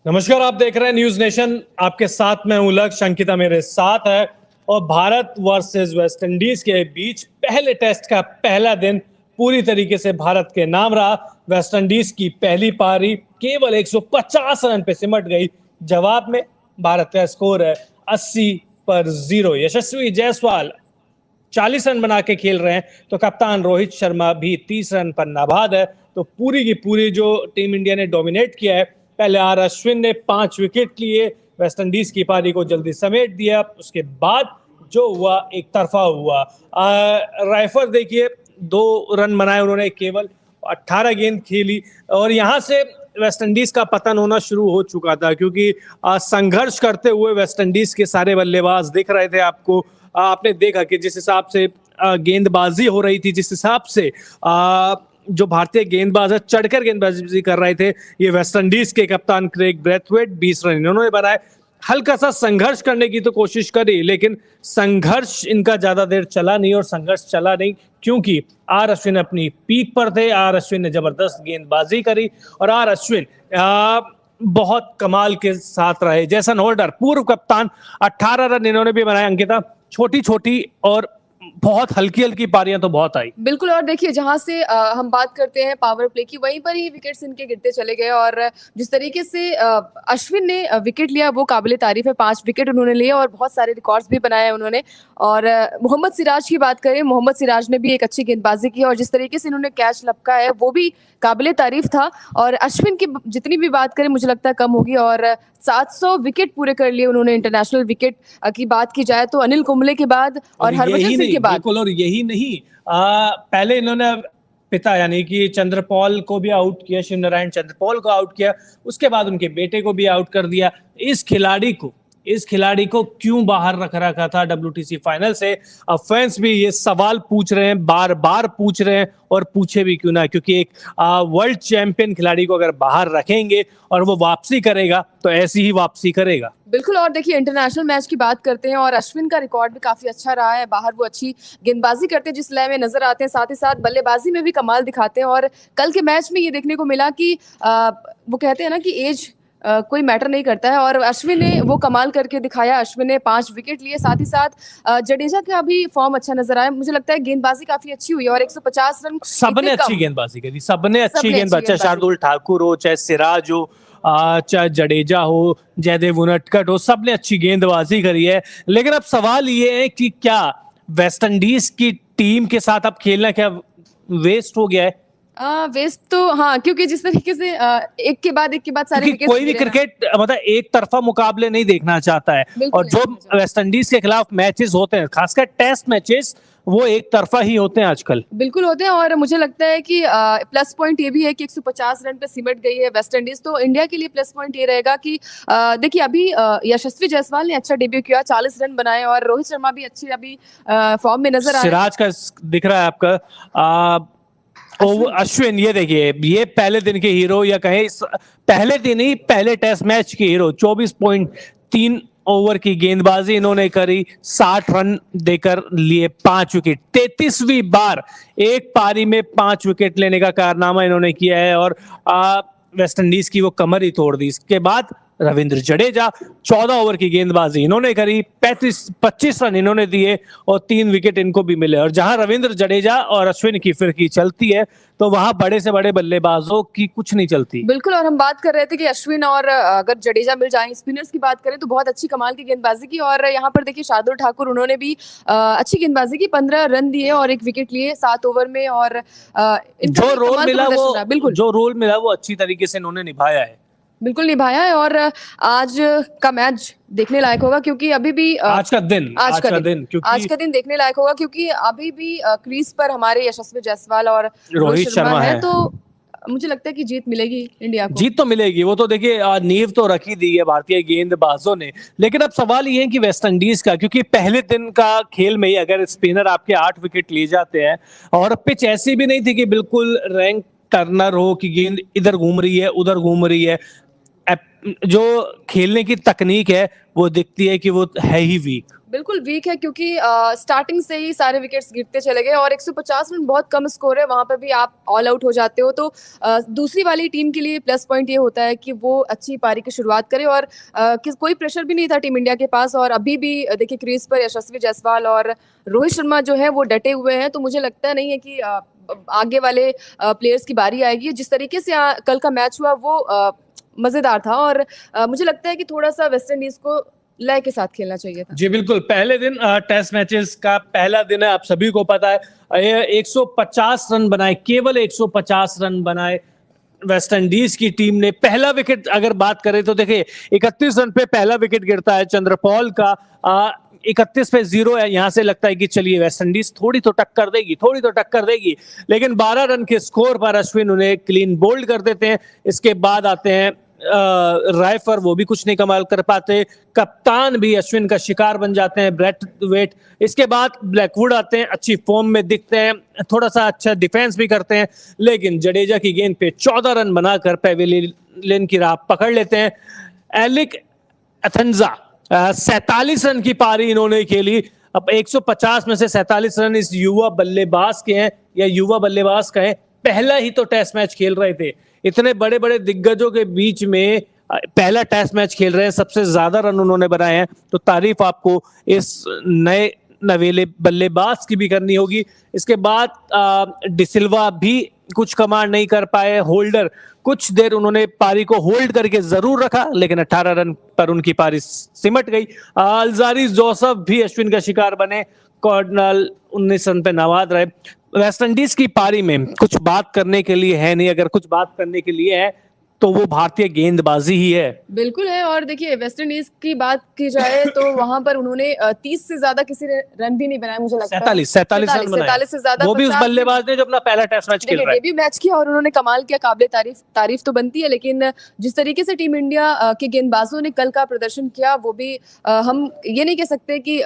नमस्कार, आप देख रहे हैं न्यूज नेशन। आपके साथ मैं हूं लक्ष्य, अंकिता मेरे साथ है। और भारत वर्सेस वेस्ट इंडीज के बीच पहले टेस्ट का पहला दिन पूरी तरीके से भारत के नाम रहा। वेस्ट इंडीज की पहली पारी केवल 150 रन पे सिमट गई। जवाब में भारत का स्कोर है 80 पर 0। यशस्वी जायसवाल 40 रन बना के खेल रहे हैं, तो कप्तान रोहित शर्मा भी 30 रन पर नाबाद है। तो पूरी की पूरी जो टीम इंडिया ने डोमिनेट किया है। पहले आर अश्विन ने 5 विकेट लिए, वेस्ट इंडीज की पारी को जल्दी समेट दिया। उसके बाद जो हुआ एक तरफा हुआ। राइफर देखिए 2 रन बनाए उन्होंने, केवल 18 गेंद खेली। और यहाँ से वेस्ट इंडीज का पतन होना शुरू हो चुका था, क्योंकि संघर्ष करते हुए वेस्ट इंडीज के सारे बल्लेबाज दिख रहे थे आपको। आपने देखा कि जिस हिसाब से गेंदबाजी हो रही थी, जिस हिसाब से जो भारतीय गेंदबाज है चढ़कर गेंदबाजी कर रहे थे, ये वेस्ट इंडीज के कप्तान क्रेग ब्रेथवेट 20 रन इन्होंने बनाए। हल्का सा संघर्ष करने की तो कोशिश करी, लेकिन संघर्ष इनका ज्यादा देर चला नहीं। और संघर्ष चला नहीं क्योंकि आर अश्विन अपनी पीक पर थे। आर अश्विन ने जबरदस्त गेंदबाजी करी और आर अश्विन बहुत कमाल के साथ रहे। जैसन होल्डर पूर्व कप्तान 18 रन इन्होंने भी बनाए। अंकिता, छोटी छोटी और बहुत हल्की हल्की पारियां तो बहुत आई। बिल्कुल। और देखिए, जहां से हम बात करते हैं पावर प्ले की, वहीं पर ही विकेट्स इनके गिरते चले गए। और जिस तरीके से अश्विन ने विकेट लिया वो काबिले तारीफ है। 5 विकेट उन्होंने लिए और बहुत सारे रिकॉर्ड्स भी बनाए उन्होंने। और मोहम्मद सिराज की बात करें, मोहम्मद सिराज ने भी एक अच्छी गेंदबाजी की और जिस तरीके से इन्होंने कैच लपका है वो भी काबिले तारीफ था। और अश्विन की जितनी भी बात करें मुझे लगता है कम होगी। और 700 विकेट पूरे कर लिए उन्होंने। इंटरनेशनल विकेट की बात की जाए तो अनिल कुंबले के बाद और हरभजन सिंह के बाद। बिल्कुल, और यही नहीं, पहले इन्होंने पिता यानी कि चंद्रपॉल को भी आउट किया, शिव नारायण चंद्रपॉल को आउट किया। उसके बाद उनके बेटे को भी आउट कर दिया। इस खिलाड़ी को क्यों बाहर रख रखा था WTC फाइनल से? अब फैंस भी ये सवाल पूछ रहे हैं, बार बार पूछ रहे हैं, और पूछे भी क्यों ना, क्योंकि एक वर्ल्ड चैंपियन खिलाड़ी को अगर बाहर रखेंगे और वो वापसी करेगा तो ऐसी ही वापसी करेगा। बिल्कुल। और देखिए, इंटरनेशनल मैच की बात करते हैं और अश्विन का रिकॉर्ड भी काफी अच्छा रहा है। बाहर वो अच्छी गेंदबाजी करते हैं जिस लय में नजर आते हैं, साथ ही साथ बल्लेबाजी में भी कमाल दिखाते हैं। और कल के मैच में ये देखने को मिला कि वो कहते हैं ना कि एज कोई मैटर नहीं करता है। और अश्विन ने वो कमाल करके दिखाया। अश्विन ने 5 विकेट लिए, साथ ही साथ जडेजा का भी फॉर्म अच्छा नजर आया। मुझे लगता है गेंदबाजी काफी अच्छी हुई और 150 रन सबने अच्छी गेंदबाजी करी, सबने अच्छी गेंदबाजी, चाहे शार्दुल ठाकुर हो, चाहे सिराज हो, चाहे जडेजा हो, जयदेव उनटकट हो, सबने अच्छी गेंदबाजी करी है। लेकिन अब सवाल ये है कि क्या वेस्ट इंडीज की टीम के साथ अब खेलना क्या वेस्ट हो गया है? वेस्ट तो हाँ, क्योंकि जिस तरीके से एक के बाद सारे विकेट, कोई भी क्रिकेट मतलब एक तरफा मुकाबले नहीं देखना चाहता है। और जो वेस्ट इंडीज के खिलाफ मैचेस होते हैं, खासकर टेस्ट मैचेस, वो एक तरफा ही होते हैं आजकल। बिल्कुल होते हैं। और मुझे लगता है कि प्लस पॉइंट ये भी है कि 150 रन पे सिमट गई है वेस्ट इंडीज। तो इंडिया के लिए प्लस पॉइंट ये रहेगा कि देखिए, अभी यशस्वी जायसवाल ने अच्छा डेब्यू किया, 40 रन बनाए और रोहित शर्मा भी अच्छी अभी फॉर्म में नजर आ रहे हैं। सिराज का दिख रहा है आपका अश्विन, ये देखिए, ये पहले दिन के हीरो, या कहें पहले दिन ही पहले टेस्ट मैच के हीरो। 24.3 ओवर की गेंदबाजी इन्होंने करी, 60 रन देकर लिए 5 विकेट। 33वीं बार एक पारी में 5 विकेट लेने का कारनामा इन्होंने किया है और वेस्ट इंडीज की वो कमर ही तोड़ दी। इसके बाद रविंद्र जडेजा 14 ओवर की गेंदबाजी इन्होंने करी, 25 रन इन्होंने दिए और 3 विकेट इनको भी मिले। और जहां रविंद्र जडेजा और अश्विन की फिरकी चलती है, तो वहां बड़े से बड़े बल्लेबाजों की कुछ नहीं चलती। बिल्कुल। और हम बात कर रहे थे कि अश्विन और अगर जडेजा मिल जाए, स्पिनर्स की बात करें तो बहुत अच्छी कमाल की गेंदबाजी की। और यहाँ पर देखिए, शार्दुल ठाकुर उन्होंने भी अच्छी गेंदबाजी की, 15 रन दिए और 1 विकेट लिए 7 ओवर में। और जो रोल मिला वो, बिल्कुल जो रोल मिला वो अच्छी तरीके से इन्होंने निभाया है। बिल्कुल निभाया है। और आज का मैच देखने लायक होगा, क्योंकि अभी भी आज का दिन देखने लायक होगा, क्योंकि अभी भी क्रीज पर हमारे यशस्वी जायसवाल और रोहित शर्मा है। तो मुझे लगता है कि जीत मिलेगी इंडिया को। जीत तो मिलेगी, वो तो देखिए नींव तो रखी दी है भारतीय गेंदबाजों ने। लेकिन अब सवाल ये है कि वेस्ट इंडीज का, क्योंकि पहले दिन का खेल में ही अगर स्पिनर आपके 8 विकेट ले जाते हैं, और पिच ऐसी भी नहीं थी कि बिल्कुल रैंक टर्नर हो कि गेंद इधर घूम रही है उधर घूम रही है, जो खेलने की तकनीक है वो दिखती है कि वो है ही वीक। बिल्कुल वीक है क्योंकि स्टार्टिंग से ही सारे विकेट्स गिरते चले गए और 150 रन बहुत कम स्कोर है, वहां पर भी आप ऑल आउट हो जाते हो। तो दूसरी वाली टीम के लिए प्लस पॉइंट ये होता है कि वो अच्छी पारी की शुरुआत करे और कोई प्रेशर भी नहीं था टीम इंडिया के पास। और अभी भी देखिए क्रीज पर यशस्वी जायसवाल और रोहित शर्मा जो है वो डटे हुए हैं, तो मुझे लगता नहीं है कि आगे वाले प्लेयर्स की बारी आएगी। जिस तरीके से कल का मैच हुआ वो मजेदार था और मुझे लगता है कि थोड़ा सा वेस्ट इंडीज को लय के साथ खेलना चाहिए था। जी बिल्कुल, पहले दिन टेस्ट मैचेस का पहला दिन है, आप सभी को पता है। ये 150 रन बनाए, केवल 150 रन बनाए वेस्ट इंडीज की टीम ने। पहला विकेट अगर बात करें तो देखिए 31 रन पे पहला विकेट गिरता है चंद्रपॉल का। 31 पे 0 है। यहां से लगता है कि चलिए वेस्ट इंडीज थोड़ी तो टक्कर देगी, लेकिन 12 रन के स्कोर पर अश्विन उन्हें क्लीन बोल्ड कर देते हैं। इसके बाद आते हैं रायफर, वो भी कुछ नहीं कमाल कर पाते। कप्तान भी अश्विन का शिकार बन जाते हैं, ब्रैट वेट। इसके बाद ब्लैकवुड आते हैं, अच्छी फॉर्म में दिखते हैं, थोड़ा सा अच्छा डिफेंस भी करते हैं, लेकिन जडेजा की गेंद पे 14 रन बनाकर पेविलियन की राह पकड़ लेते हैं। एलिक एथेंजा 47 रन की पारी इन्होंने खेली। अब 150 में से 47 रन इस युवा बल्लेबाज के हैं, या युवा बल्लेबाज का है। पहला ही तो टेस्ट मैच खेल रहे थे, इतने बड़े बड़े दिग्गजों के बीच में पहला टेस्ट मैच खेल रहे हैं, सबसे ज्यादा रन उन्होंने बनाए हैं। तो तारीफ आपको इस नए नवेले बल्लेबाज की भी करनी होगी। इसके बाद डिसिल्वा भी कुछ कमांड नहीं कर पाए। होल्डर कुछ देर उन्होंने पारी को होल्ड करके जरूर रखा, लेकिन 18 रन पर उनकी पारी सिमट गई। अल्जारी जोसेफ भी अश्विन का शिकार बने, कॉर्नल 19 रन पे नाबाद रहे। वेस्ट इंडीज की पारी में कुछ बात करने के लिए है नहीं, अगर कुछ बात करने के लिए है तो वो भारतीय गेंदबाजी ही है। बिल्कुल है। और देखिए वेस्ट इंडीज की बात की जाए तो वहां पर उन्होंने 30 से ज्यादा किसी ने रन भी नहीं बनाया, मुझे लगता है 47 रन बनाए। 47 से ज्यादा, वो भी उस बल्लेबाज ने जो अपना पहला टेस्ट मैच खेल रहा है। डेब्यू मैच किया और उन्होंने कमाल किया, काबिले तारीफ तो बनती है। लेकिन जिस तरीके से टीम इंडिया के गेंदबाजों ने कल का प्रदर्शन किया, वो भी हम ये नहीं कह सकते कि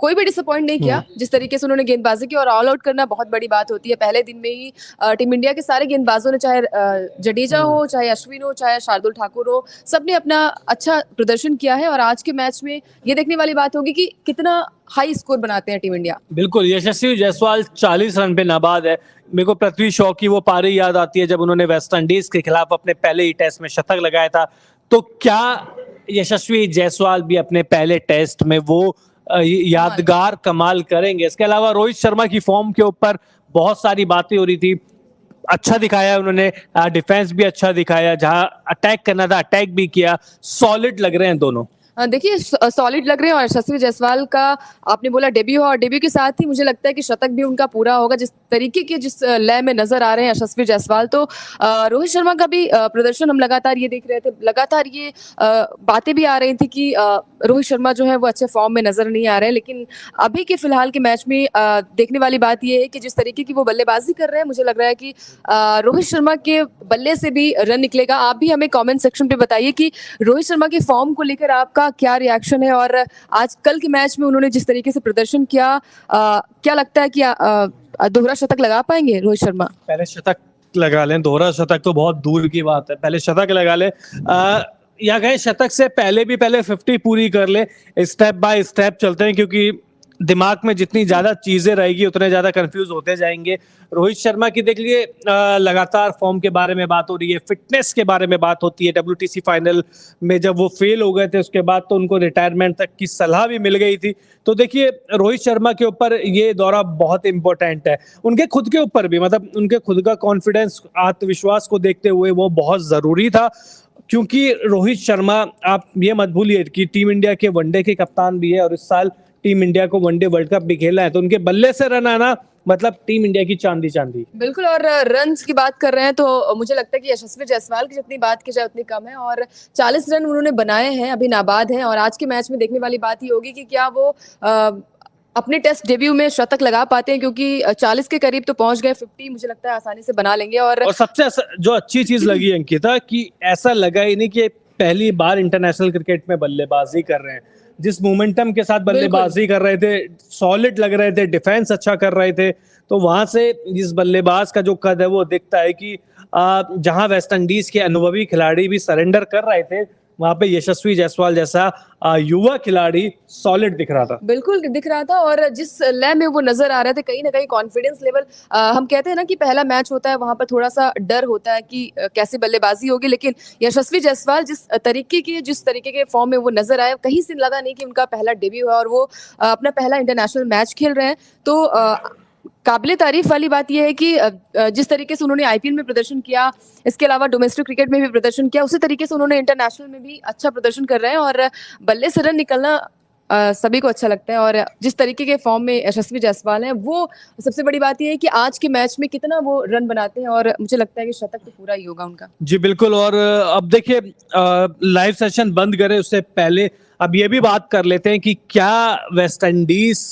कोई भी डिसअपॉइंट नहीं किया। जिस तरीके से उन्होंने गेंदबाजी की और ऑल आउट करना बहुत बड़ी बात होती है। पहले दिन में ही टीम इंडिया के सारे गेंदबाजों ने, चाहे जडेजा हो, चाहे अश्विन हो, चाहे शार्दुल ठाकुर हो, सबने अपना अच्छा प्रदर्शन किया है। और आज के मैच में ये देखने वाली बात होगी कि कितना हाई स्कोर बनाते हैं टीम इंडिया। बिल्कुल, यशस्वी जायसवाल 40 रन पे नाबाद है। मेरे को पृथ्वी शॉ की वो पारी याद आती है जब उन्होंने वेस्ट इंडीज के खिलाफ अपने पहले ही टेस्ट में शतक लगाया था। तो क्या यशस्वी जायसवाल भी अपने पहले टेस्ट में वो यादगार कमाल करेंगे? इसके अलावा रोहित शर्मा की फॉर्म के ऊपर बहुत सारी बातें हो रही थी। अच्छा दिखाया उन्होंने, डिफेंस भी अच्छा दिखाया, जहां अटैक करना था अटैक भी किया। सॉलिड लग रहे हैं दोनों। देखिए सॉलिड लग रहे हैं। और यशस्वी जायसवाल का आपने बोला डेब्यू हो, और डेब्यू के साथ ही मुझे लगता है कि शतक भी उनका पूरा होगा। जिस तरीके के जिस लय में नजर आ रहे हैं यशस्वी जायसवाल, तो रोहित शर्मा का भी प्रदर्शन हम लगातार ये देख रहे थे। लगातार ये बातें भी आ रही थी कि रोहित शर्मा जो है वो अच्छे फॉर्म में नजर नहीं आ रहे हैं। लेकिन अभी के फिलहाल के मैच में देखने वाली बात ये है कि जिस तरीके की वो बल्लेबाजी कर रहे हैं, मुझे लग रहा है कि रोहित शर्मा के बल्ले से भी रन निकलेगा। आप भी हमें कमेंट सेक्शन पे बताइए कि रोहित शर्मा के फॉर्म को लेकर आपका क्या रिएक्शन है। और आज कल के मैच में उन्होंने जिस तरीके से प्रदर्शन किया, क्या लगता है कि दोहरा शतक लगा पाएंगे रोहित शर्मा? पहले शतक लगा लें, दोहरा शतक तो बहुत दूर की बात है। पहले शतक लगा लें, या कहें शतक से पहले 50 पूरी कर ले। स्टेप बाय स्टेप चलते हैं, क्योंकि दिमाग में जितनी ज्यादा चीजें रहेगी उतने ज्यादा कंफ्यूज होते जाएंगे। रोहित शर्मा की देख लिए लगातार फॉर्म के बारे में बात हो रही है, फिटनेस के बारे में बात होती है। WTC फाइनल में जब वो फेल हो गए थे उसके बाद तो उनको रिटायरमेंट तक की सलाह भी मिल गई थी। तो देखिए रोहित शर्मा के ऊपर ये दौरा बहुत इंपॉर्टेंट है, उनके खुद के ऊपर भी, मतलब उनके खुद का कॉन्फिडेंस, आत्मविश्वास को देखते हुए वो बहुत जरूरी था। क्योंकि रोहित शर्मा, आप ये मत भूलिए कि टीम इंडिया के वनडे के कप्तान भी है, और इस साल टीम इंडिया को वनडे वर्ल्ड कप भी खेला है। तो उनके बल्ले से रन आना मतलब टीम इंडिया की चांदी चांदी। बिल्कुल। और रन्स की बात कर रहे हैं तो मुझे लगता है कि यशस्वी जायसवाल की जितनी बात की जाए उतनी कम है। और 40 रन उन्होंने बनाए हैं, अभी नाबाद हैं। और आज के मैच में देखने वाली बात ही होगी कि क्या वो अपने टेस्ट डेब्यू में शतक लगा पाते हैं, क्योंकि 40 के करीब तो पहुंच गए। 50 मुझे लगता है आसानी से बना लेंगे। और सबसे जो अच्छी चीज लगी अंकिता, कि ऐसा लगा ही नहीं कि पहली बार इंटरनेशनल क्रिकेट में बल्लेबाजी कर रहे हैं। जिस मोमेंटम के साथ बल्लेबाजी कर रहे थे, सॉलिड लग रहे थे, डिफेंस अच्छा कर रहे थे, तो वहां से जिस बल्लेबाज का जो कद है वो दिखता है कि जहां वेस्ट इंडीज के अनुभवी खिलाड़ी भी सरेंडर कर रहे थे, वहां पे यशस्वी जायसवाल जैसा युवा खिलाड़ी सॉलिड दिख रहा था। बिल्कुल दिख रहा था और जिस लय में वो नजर आ रहे थे कहीं ना कहीं कॉन्फिडेंस लेवल, हम कहते हैं ना कि पहला मैच होता है वहां पर थोड़ा सा डर होता है कि कैसे बल्लेबाजी होगी, लेकिन यशस्वी जायसवाल जिस तरीके के फॉर्म में वो नजर आए, कहीं से लगा नहीं कि उनका पहला डेब्यू है और वो अपना पहला इंटरनेशनल मैच खेल रहे हैं। तो काबिले तारीफ वाली बात यह है कि जिस तरीके से उन्होंने आईपीएल में प्रदर्शन किया, इसके अलावा डोमेस्टिक क्रिकेट में भी प्रदर्शन किया, उसी तरीके से उन्होंने इंटरनेशनल में भी अच्छा प्रदर्शन कर रहे हैं और बल्ले से रन निकलना सभी को अच्छा लगता है। और जिस तरीके के फॉर्म में यशस्वी जायसवाल हैं, वो सबसे बड़ी बात यह है कि आज के मैच में कितना वो रन बनाते हैं और मुझे लगता है कि शतक तो पूरा ही होगा उनका। जी बिल्कुल। और अब देखिए, लाइव सेशन बंद करें उससे पहले अब ये भी बात कर लेते हैं कि क्या वेस्ट इंडीज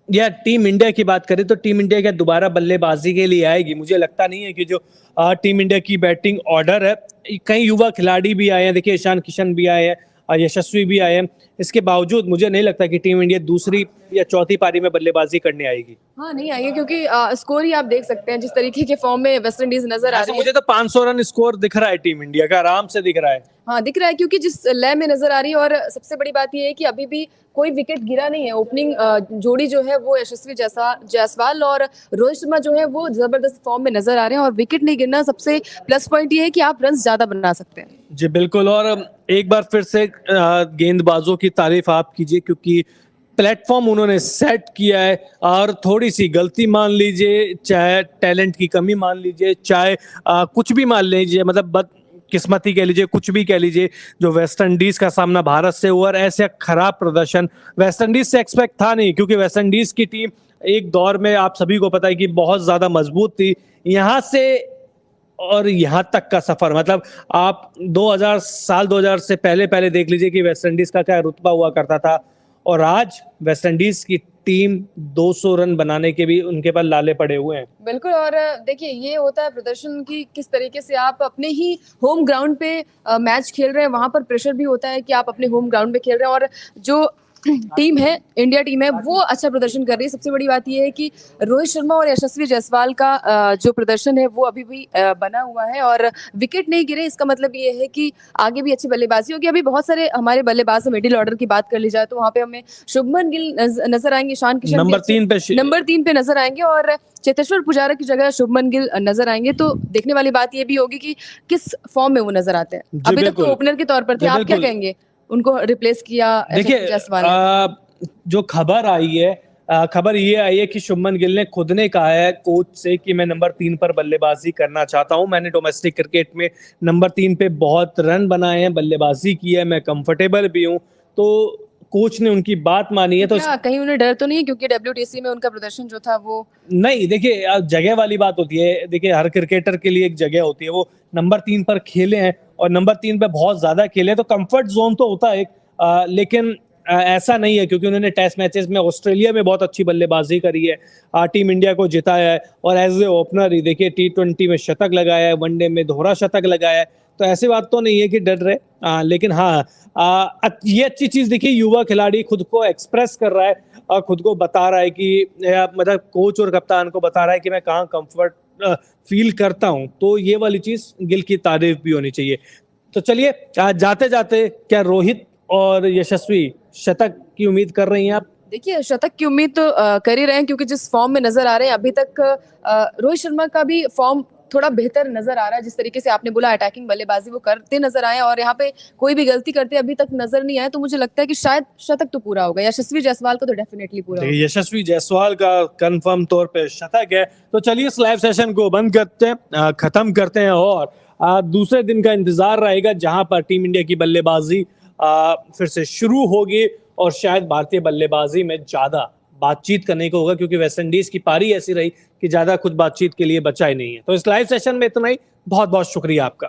या टीम इंडिया की बात करें तो टीम इंडिया क्या दोबारा बल्लेबाजी के लिए आएगी? मुझे लगता नहीं है कि जो टीम इंडिया की बैटिंग ऑर्डर है, कई युवा खिलाड़ी भी आए हैं, देखिए ईशान किशन भी आए हैं, यशस्वी भी आए हैं, इसके बावजूद मुझे नहीं लगता कि टीम इंडिया दूसरी या चौथी पारी में बल्लेबाजी करने आएगी। हाँ, नहीं आएगी क्योंकि स्कोर ही आप देख सकते हैं जिस तरीके के फॉर्म में वेस्ट इंडीज नजर आ रही है। मुझे तो 500 रन स्कोर दिख रहा है टीम इंडिया का, आराम से दिख रहा है। हाँ, दिख रहा है क्योंकि जिस लय में नजर आ रही है और सबसे बड़ी बात यह है कि अभी भी कोई विकेट गिरा नहीं है। ओपनिंग जोड़ी जो है वो यशस्वी जायसवाल और रोहित शर्मा जो है वो जबरदस्त फॉर्म में नजर आ रहे हैं और विकेट नहीं गिरना सबसे प्लस पॉइंट ये है कि आप रन ज्यादा बना सकते हैं। जी बिल्कुल। और एक बार फिर से गेंदबाजों की तारीफ आप कीजिए, क्योंकि प्लेटफॉर्म उन्होंने सेट किया है और थोड़ी सी गलती मान लीजिए, चाहे टैलेंट की कमी मान लीजिए, चाहे कुछ भी मान लीजिए, मतलब किस्मती कह लीजिए, कुछ भी कह लीजिए, जो वेस्ट इंडीज का सामना भारत से हुआ और ऐसे खराब प्रदर्शन वेस्ट इंडीज से एक्सपेक्ट था नहीं, क्योंकि वेस्ट इंडीज की टीम एक दौर में आप सभी को पता है कि बहुत ज्यादा मजबूत थी। यहाँ से और यहाँ तक का सफर, मतलब आप 2000 से पहले देख लीजिए कि वेस्ट इंडीज का क्या रुतबा हुआ करता था, और आज वेस्ट इंडीज की टीम 200 रन बनाने के भी उनके पास लाले पड़े हुए हैं। बिल्कुल। और देखिए, ये होता है प्रदर्शन की किस तरीके से आप अपने ही होम ग्राउंड पे मैच खेल रहे हैं, वहां पर प्रेशर भी होता है कि आप अपने होम ग्राउंड पे खेल रहे हैं और जो टीम है, इंडिया टीम है, वो अच्छा प्रदर्शन कर रही है। सबसे बड़ी बात यह है कि रोहित शर्मा और यशस्वी जायसवाल का जो प्रदर्शन है वो अभी भी बना हुआ है और विकेट नहीं गिरे। इसका मतलब ये है कि आगे भी अच्छी बल्लेबाजी होगी। अभी बहुत सारे हमारे बल्लेबाज, मिडिल ऑर्डर की बात कर ली जाए तो वहाँ पे हमें शुभमन गिल नजर आएंगे, ईशान किशन नंबर 3 पे नजर आएंगे और चेतेश्वर पुजारा की जगह शुभमन गिल नजर आएंगे। तो देखने वाली बात ये भी होगी कि किस फॉर्म में वो नजर आते हैं। अभी तक तो ओपनर के तौर पर थे, आप क्या कहेंगे? उनको रिप्लेस किया देखिए, जो खबर आई है, खबर ये आई है कि शुभमन गिल ने खुद ने कहा है कोच से कि मैं नंबर 3 पर बल्लेबाजी करना चाहता हूं, मैंने डोमेस्टिक क्रिकेट में नंबर 3 पे बहुत रन बनाए हैं, बल्लेबाजी की है, मैं कंफर्टेबल भी हूं। तो कोच ने उनकी बात मानी है। तो कहीं उन्हें डर तो नहीं है, क्योंकि WTC में उनका प्रदर्शन जो था वो नहीं, देखिए जगह वाली बात होती है, देखिए हर क्रिकेटर के लिए एक जगह होती है, वो नंबर 3 पर खेले हैं और नंबर 3 पे बहुत ज्यादा खेले हैं, तो कंफर्ट जोन तो होता है एक, लेकिन ऐसा नहीं है, क्योंकि उन्होंने टेस्ट मैचेस में ऑस्ट्रेलिया में बहुत अच्छी बल्लेबाजी करी है, टीम इंडिया को जिताया है और एज ए ओपनर ही देखिए T20 में शतक लगाया है, वनडे में दोहरा शतक लगाया है, तो ऐसी बात तो नहीं है कि डर रहे। लेकिन हाँ, ये अच्छी चीज देखिए, युवा खिलाड़ी खुद को एक्सप्रेस कर रहा है और खुद को बता रहा है कि मतलब कोच और कप्तान को बता रहा है कि मैं कहाँ कंफर्ट फील करता हूँ, तो ये वाली चीज गिल की तारीफ भी होनी चाहिए। तो चलिए, जाते जाते क्या रोहित और यशस्वी शतक की उम्मीद कर रही हैं आप? देखिए, शतक की उम्मीद तो कर ही रहे हैं, क्योंकि जिस फॉर्म में नजर आ रहे हैं अभी तक रोहित शर्मा का भी फॉर्म थोड़ा बेहतर नजर आ रहा है। जिस तरीके से आपने बोला अटैकिंग बल्लेबाजी वो करते नजर आए और यहाँ पे कोई भी गलती करते अभी तक नजर नहीं आए, तो मुझे लगता है कि शायद शतक तो पूरा होगा। यशस्वी जायसवाल को तो डेफिनेटली पूरा होगा। यशस्वी जायसवाल का कंफर्म तौर पे शतक है। तो चलिए इस लाइव सेशन को बंद करते हैं, खत्म करते हैं और दूसरे दिन का इंतजार रहेगा, जहां पर टीम इंडिया की बल्लेबाजी फिर से शुरू होगी और शायद भारतीय बल्लेबाजी में ज्यादा बातचीत करने को होगा, क्योंकि वेस्ट इंडीज की पारी ऐसी रही कि ज्यादा कुछ बातचीत के लिए बचा ही नहीं है। तो इस लाइव सेशन में इतना ही। बहुत बहुत शुक्रिया आपका।